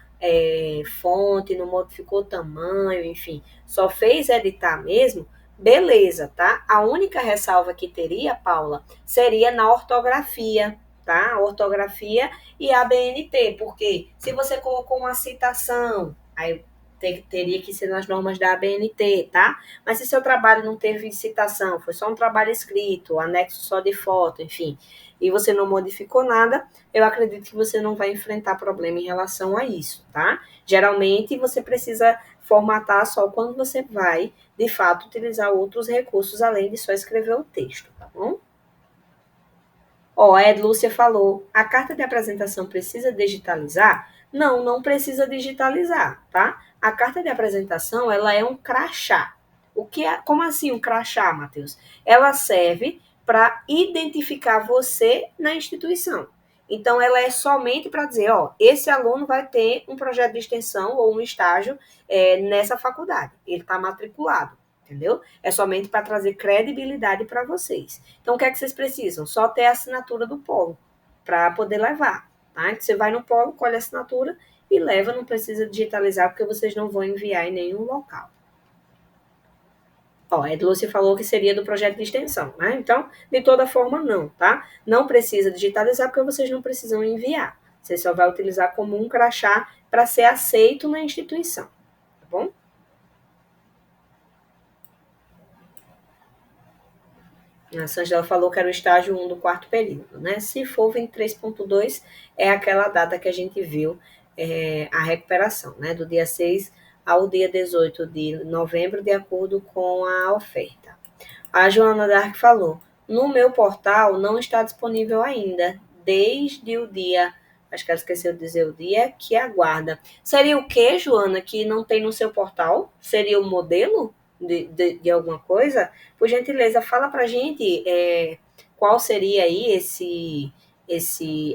fonte, não modificou tamanho, enfim, só fez editar mesmo, beleza, tá? A única ressalva que teria, Paula, seria na ortografia, tá? A ortografia e a BNT, porque se você colocou uma citação, aí teria que ser nas normas da ABNT, tá? Mas se seu trabalho não teve citação, foi só um trabalho escrito, anexo só de foto, enfim, e você não modificou nada, eu acredito que você não vai enfrentar problema em relação a isso, tá? Geralmente, você precisa formatar só quando você vai, de fato, utilizar outros recursos, além de só escrever o texto, tá bom? Ó, a Edlúcia falou, a carta de apresentação precisa digitalizar? Não, não precisa digitalizar, tá? A carta de apresentação, ela é um crachá. Como assim um crachá, Matheus? Ela serve para identificar você na instituição. Então, ela é somente para dizer, ó, esse aluno vai ter um projeto de extensão ou um estágio nessa faculdade. Ele está matriculado, entendeu? É somente para trazer credibilidade para vocês. Então, o que é que vocês precisam? Só ter a assinatura do polo para poder levar, tá? Então, você vai no polo, colhe a assinatura e leva, não precisa digitalizar, porque vocês não vão enviar em nenhum local. Ó, a Edlúcia falou que seria do projeto de extensão, né? Então, de toda forma, não, tá? Não precisa digitalizar, porque vocês não precisam enviar. Você só vai utilizar como um crachá para ser aceito na instituição, tá bom? A Sângela falou que era o estágio 1 do quarto período, né? Se for 23.2, é aquela data que a gente viu a recuperação, né? Do dia 6 ao dia 18 de novembro, de acordo com a oferta. A Joana Dark falou, no meu portal não está disponível ainda, desde o dia, acho que ela esqueceu de dizer o dia, que aguarda. Seria o que, Joana, que não tem no seu portal? Seria o modelo de alguma coisa? Por gentileza, fala pra gente qual seria aí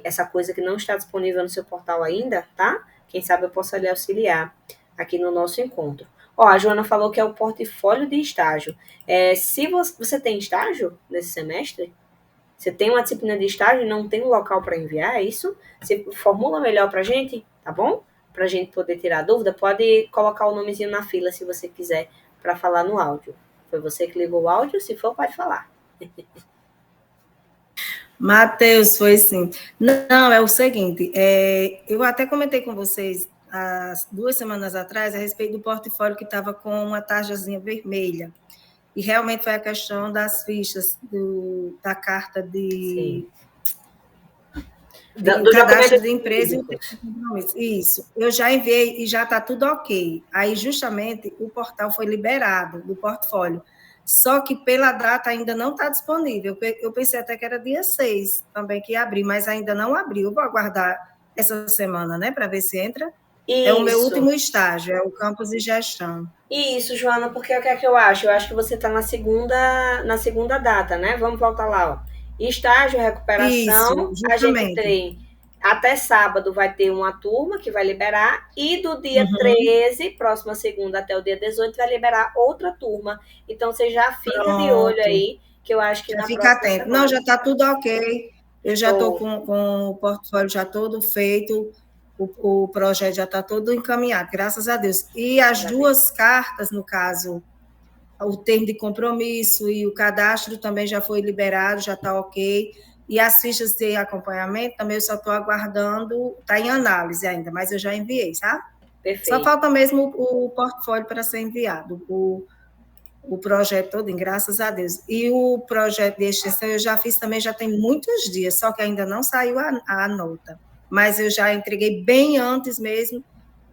essa coisa que não está disponível no seu portal ainda, tá? Quem sabe eu possa lhe auxiliar aqui no nosso encontro. Ó, a Joana falou que é o portfólio de estágio. Se você tem estágio nesse semestre, você tem uma disciplina de estágio e não tem um local para enviar, é isso? Você formula melhor para a gente, tá bom? Para a gente poder tirar dúvida, pode colocar o nomezinho na fila se você quiser para falar no áudio. Foi você que ligou o áudio? Se for, pode falar. Matheus, foi sim. Não, é o seguinte, eu até comentei com vocês há 2 semanas atrás a respeito do portfólio que estava com uma tarjazinha vermelha. E realmente foi a questão das fichas da carta de do cadastro de empresa. Isso, eu já enviei e já está tudo ok. Aí, justamente, o portal foi liberado do portfólio. Só que pela data ainda não está disponível. Eu pensei até que era dia 6 também que ia abrir, mas ainda não abriu. Eu vou aguardar essa semana, né, para ver se entra. É o meu último estágio, é o campus de gestão. Isso, Joana, porque o que é que eu acho? Eu acho que você está na segunda data, né? Vamos voltar lá, ó. Estágio, recuperação, Isso, a gente justamente. tem até sábado vai ter uma turma que vai liberar, e do dia 13, próxima segunda até o dia 18, vai liberar outra turma. Então, você já fica de olho Pronto. aí, que eu acho que Já na fica próxima atento. Não, semana. já está tudo ok. Eu já estou Show. com o portfólio já todo feito, o projeto já está todo encaminhado, graças a Deus. E as duas cartas, no caso, o termo de compromisso e o cadastro também já foi liberado, já está ok. E as fichas de acompanhamento também eu só estou aguardando, está em análise ainda, mas eu já enviei, tá? Só Perfeito. falta mesmo o portfólio para ser enviado, o projeto todo, graças a Deus. E o projeto de extensão eu já fiz também, já tem muitos dias, só que ainda não saiu a nota. Mas eu já entreguei bem antes mesmo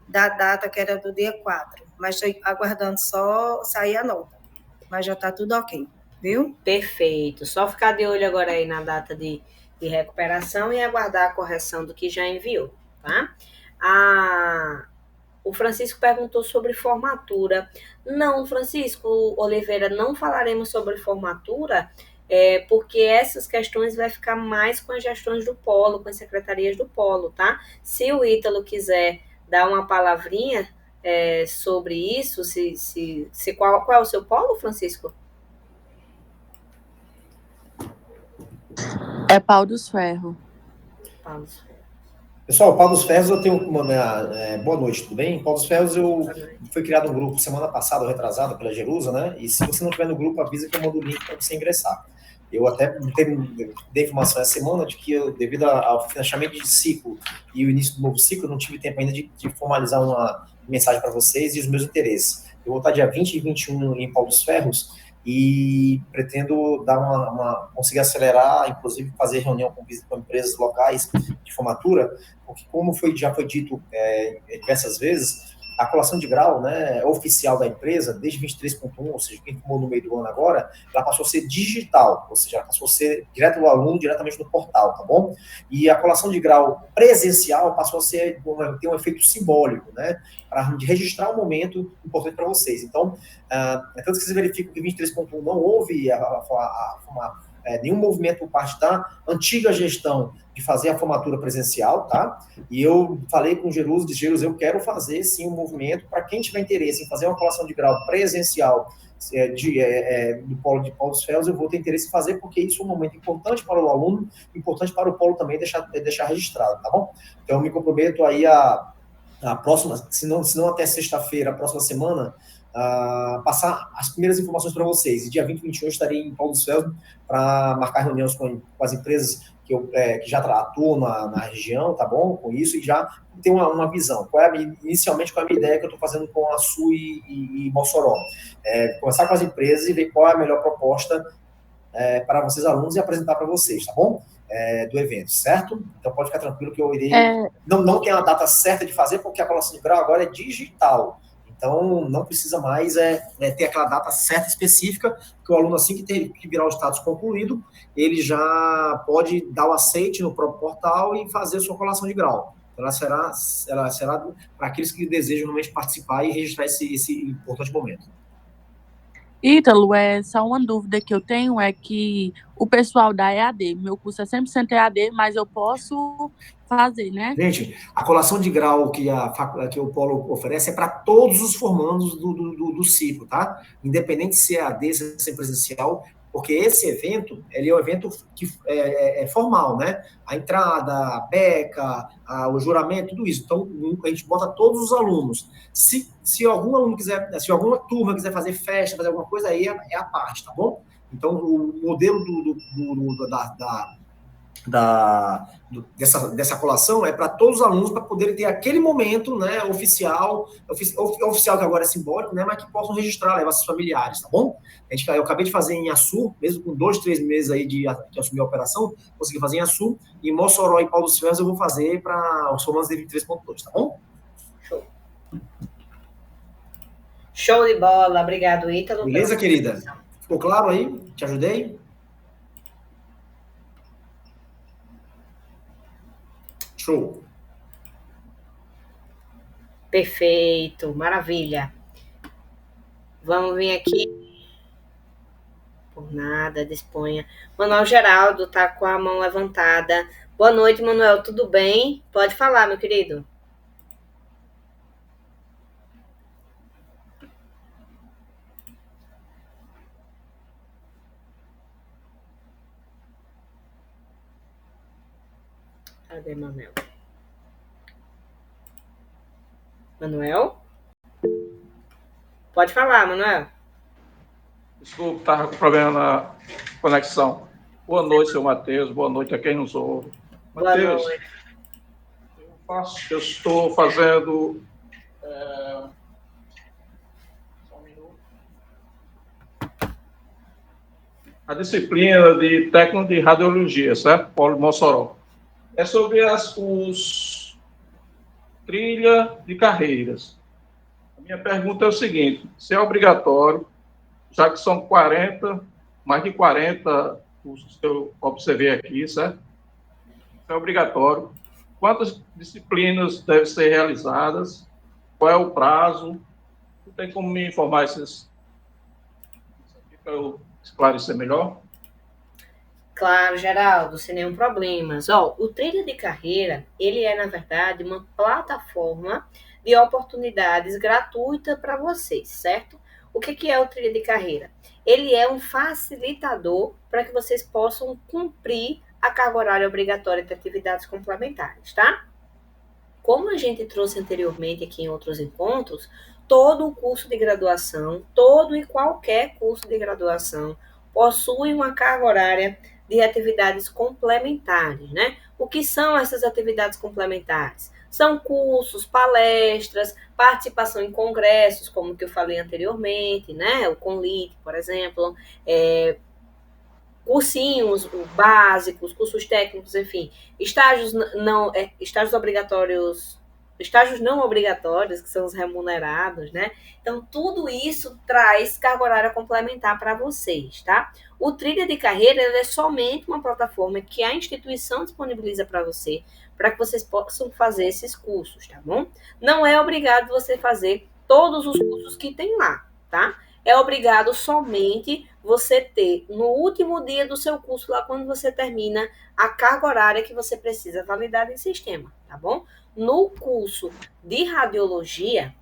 da data, que era do dia 4. Mas estou aguardando só sair a nota. Mas já está tudo ok, viu? Perfeito. Só ficar de olho agora aí na data de recuperação e aguardar a correção do que já enviou, tá? O Francisco perguntou sobre formatura. Não, Francisco Oliveira, não falaremos sobre formatura, porque essas questões vai ficar mais com as gestões do polo, com as secretarias do polo, tá? Se o Ítalo quiser dar uma palavrinha sobre isso, qual é o seu polo, Francisco? É Pau dos Ferros. Pau dos Ferros. Pessoal, Pau dos Ferros, eu tenho boa noite, tudo bem? Pau dos Ferros, foi criado um grupo semana passada, ou retrasada, pela Jerusa, né? E se você não estiver no grupo, avisa que eu mando o link para você ingressar. Eu até dei informação essa semana de que eu, devido ao fechamento de ciclo e o início do novo ciclo, eu não tive tempo ainda de formalizar uma mensagem para vocês e os meus interesses. Eu vou estar dia 20 e 21 em Pau dos Ferros e pretendo conseguir acelerar, inclusive fazer reunião com empresas locais de formatura, porque como já foi dito diversas vezes, a colação de grau, né, oficial da empresa, desde 23.1, ou seja, quem formou no meio do ano agora, ela passou a ser digital, ou seja, ela passou a ser direto do aluno, diretamente no portal, tá bom? E a colação de grau presencial passou a ter um efeito simbólico, né, para registrar um momento importante para vocês. Então, tanto que vocês verificam que 23.1 não houve nenhum movimento por parte da antiga gestão de fazer a formatura presencial, tá? E eu falei com o Jerusa, disse, Jerusa, eu quero fazer, sim, um movimento para quem tiver interesse em fazer uma colação de grau presencial do polo de Pau dos Ferros, eu vou ter interesse em fazer, porque isso é um momento importante para o aluno, importante para o polo também deixar registrado, tá bom? Então, eu me comprometo aí a próxima, se não até sexta-feira, a próxima semana, passar as primeiras informações para vocês. E dia 20 e 21 eu estarei em Pau dos Ferros para marcar reuniões com as empresas que já atuam na região, tá bom? Com isso, e já ter uma visão. Inicialmente, qual é a minha ideia que eu estou fazendo com a Sul e Mossoró? Conversar com as empresas e ver qual é a melhor proposta para vocês, alunos, e apresentar para vocês, tá bom? Do evento, certo? Então pode ficar tranquilo que eu irei... Não tem a data certa de fazer, porque a colação de grau agora é digital. Então não precisa mais ter aquela data certa específica, que o aluno, assim que virar o status concluído, ele já pode dar o aceite no próprio portal e fazer a sua colação de grau. Ela será para aqueles que desejam realmente participar e registrar esse importante momento. Ítalo, só uma dúvida que eu tenho é que o pessoal da EAD, meu curso é 100% EAD, mas eu posso fazer, né? Gente, a colação de grau que o Polo oferece é para todos os formandos do ciclo, tá? Independente se é EAD, se é presencial, porque esse evento, ele é um evento que é formal, né? A entrada, a beca, o juramento, tudo isso. Então, a gente bota todos os alunos. Se algum aluno se alguma turma quiser fazer festa, fazer alguma coisa, aí é a parte, tá bom? Então, o modelo dessa colação é para todos os alunos, para poderem ter aquele momento, né, oficial que agora é simbólico, né, mas que possam registrar, levar seus familiares, tá bom? Eu acabei de fazer em Açu, mesmo com 2, 3 meses aí de assumir a operação, consegui fazer em Açu, e Mossoró e Pau dos Ferros eu vou fazer para os formandos de 23.2, tá bom? Show de bola, obrigado, Ítalo. Beleza, querida? Ficou claro aí? Te ajudei? Show. Perfeito, maravilha. Vamos vir aqui. Por nada, disponha. Manuel Geraldo tá com a mão levantada. Boa noite, Manuel, tudo bem? Pode falar, meu querido. Cadê Manuel? Manuel? Pode falar, Manuel. Desculpa, estava com problema na conexão. Boa noite, seu Matheus. Boa noite a quem nos ouve. Matheus, eu estou fazendo... Só um minuto. A disciplina de técnico de radiologia, certo? Paulo Mossoró. É sobre os trilha de carreiras. A minha pergunta é o seguinte: se é obrigatório, já que são 40, mais de 40 cursos que eu observei aqui, certo? Se é obrigatório, quantas disciplinas devem ser realizadas, qual é o prazo? Não tem como me informar isso aqui para eu esclarecer melhor? Claro, Geraldo, sem nenhum problema. Ó, o Trilha de Carreira, ele é, na verdade, uma plataforma de oportunidades gratuita para vocês, certo? O que é o Trilha de Carreira? Ele é um facilitador para que vocês possam cumprir a carga horária obrigatória de atividades complementares, tá? Como a gente trouxe anteriormente aqui em outros encontros, todo o curso de graduação, todo e qualquer curso de graduação possui uma carga horária de atividades complementares, né? O que são essas atividades complementares? São cursos, palestras, participação em congressos, como que eu falei anteriormente, né? O CONLIT, por exemplo, cursinhos básicos, cursos técnicos, enfim, estágios obrigatórios, estágios não obrigatórios, que são os remunerados, né? Então, tudo isso traz carga horária complementar para vocês, tá? O Trilha de Carreira é somente uma plataforma que a instituição disponibiliza para você, para que vocês possam fazer esses cursos, tá bom? Não é obrigado você fazer todos os cursos que tem lá, tá? É obrigado somente você ter, no último dia do seu curso, lá quando você termina, a carga horária que você precisa validar em sistema, tá bom? No curso de radiologia,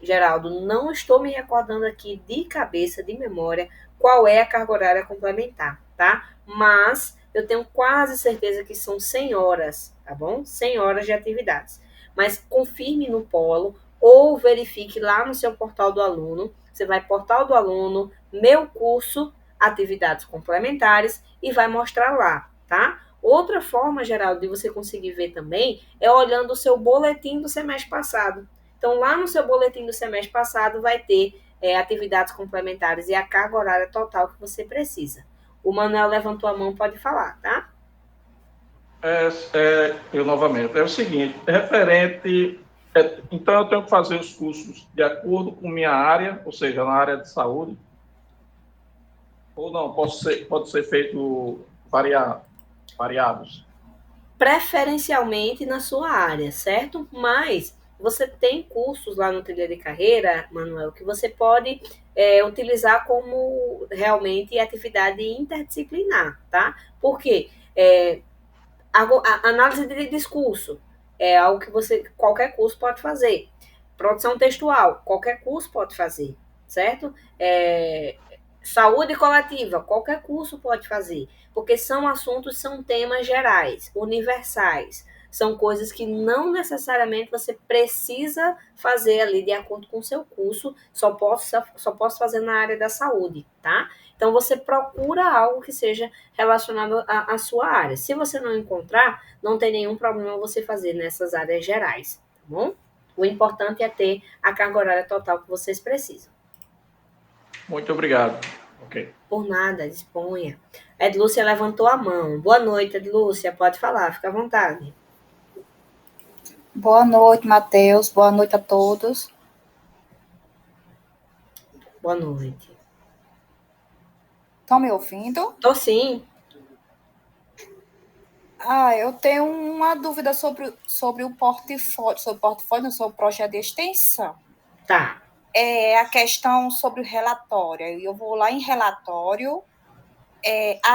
Geraldo, não estou me recordando aqui de cabeça, de memória, qual é a carga horária complementar, tá? Mas eu tenho quase certeza que são 100 horas, tá bom? 100 horas de atividades. Mas confirme no polo ou verifique lá no seu portal do aluno. Você vai portal do aluno, meu curso, atividades complementares e vai mostrar lá, tá? Outra forma, Geraldo, de você conseguir ver também é olhando o seu boletim do semestre passado. Então, lá no seu boletim do semestre passado vai ter atividades complementares e a carga horária total que você precisa. O Manuel levantou a mão, pode falar, tá? Eu novamente. É o seguinte, então eu tenho que fazer os cursos de acordo com minha área, ou seja, na área de saúde, ou não, pode ser feito variados? Preferencialmente na sua área, certo? Mas você tem cursos lá no Trilha de Carreira, Manuel, que você pode utilizar como realmente atividade interdisciplinar, tá? Por quê? A análise de discurso é algo que qualquer curso pode fazer. Produção textual, qualquer curso pode fazer, certo? Saúde coletiva, qualquer curso pode fazer, porque são temas gerais, universais, são coisas que não necessariamente você precisa fazer ali de acordo com o seu curso, só posso fazer na área da saúde, tá? Então você procura algo que seja relacionado à sua área. Se você não encontrar, não tem nenhum problema você fazer nessas áreas gerais, tá bom? O importante é ter a carga horária total que vocês precisam. Muito obrigado. Ok. Por nada, disponha. Edlúcia levantou a mão. Boa noite, Edlúcia. Pode falar, fica à vontade. Boa noite, Matheus. Boa noite a todos. Boa noite. Estão me ouvindo? Tô sim. Eu tenho uma dúvida sobre o portfólio, não, sobre o projeto de extensão. Tá. É a questão sobre o relatório. Eu vou lá em relatório,